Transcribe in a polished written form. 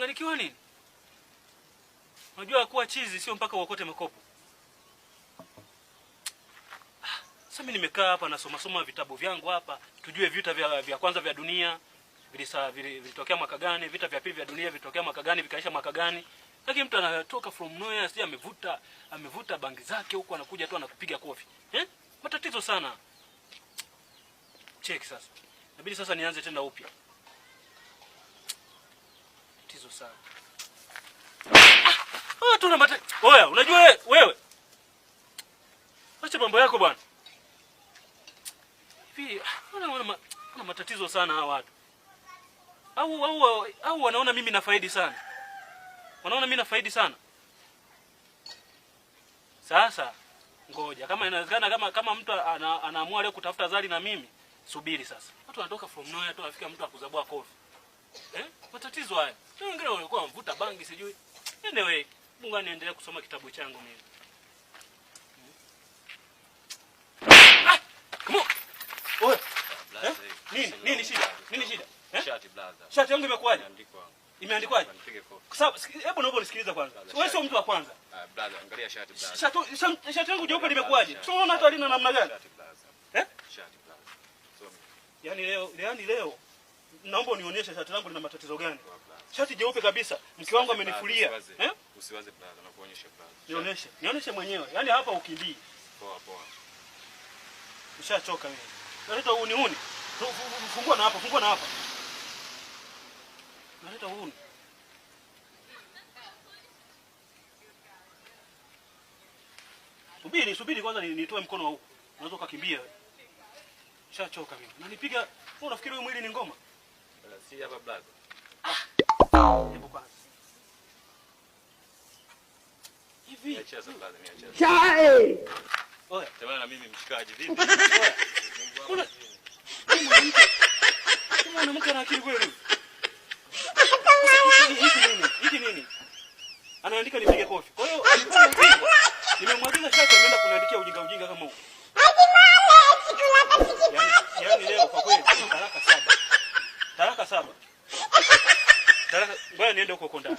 Unachanganyikiwa nini? Unajua kuwa chizi sio mpaka uokote makopo. Sasa mimi nimekaa hapa nasoma vitabu vyangu hapa, tujue vita vya kwanza vya dunia vilitokea mwaka gani, vita vya pili vya dunia vilitokea mwaka gani, vikaisha mwaka gani. Lakini mtu anatoka from nowhere, si amevuta bangi zake huko, anakuja tu anakupiga kofi. Matatizo sana. Check sasa. Inabidi sasa nianze tena upya. Matatizo sana. Tuna Oya, unajua wewe. Acha mambo yako bwana. Hivi wana matatizo sana hawa watu. Au wanaona mimi nafaidi sana. Wanaona mimi nafaidi sana. Sasa ngoja kama inawezekana kama mtu anaamua leo kutafuta zali na mimi, subiri sasa. Watu wanatoka from nowhere tu afika mtu akuzabua kofi. Matatizo haya. Wengine walikuwa mvuta bangi sijui. Anyway, Mungu aniendelee kusoma kitabu changu mimi. Come on. Oya. Nini shida? Nini shida? Shati blaza. Shati yangu imekuaje? Imeandikwaje? Nipige kofi. Kwa sababu hebu naomba unisikilize kwanza. Wewe sio mtu wa kwanza. Blaza, angalia shati blaza. Shati yangu jeupe limekuaje? Sio unaona hata lina namna gani? Shati blaza. Shati blaza. Yaani leo naomba unionyeshe shati langu lina matatizo gani? Shati jeupe kabisa. Mke wangu amenifulia. Usiwaze blaza, nakuonyesha blaza. Nionyeshe mwenyewe. Yaani hapa ukimbii. Poa. Ushachoka mimi. Naleta uni. Fungua na hapa. Naleta uni. Subiri kwanza nitoe mkono wa huko. Unaweza kukimbia. Ushachoka mimi. Unanipiga, wewe unafikiri wewe mwili ni ngoma? Si hapa blaza. Hebu kwanza. Hivi. Acha blaza, niache. Chai! Oya, tamana na mimi mshikaji vipi? Oya. Kuna mtu ana akili kweli? Hiki nini? Anaandika nipige kofi. Kwa hiyo alikuwa mpinga. Nimemwagiza shati ameenda kuniandikia ujinga kama huo. Yaani leo kwa kweli taraka 7. Ngoja niende huko ndani.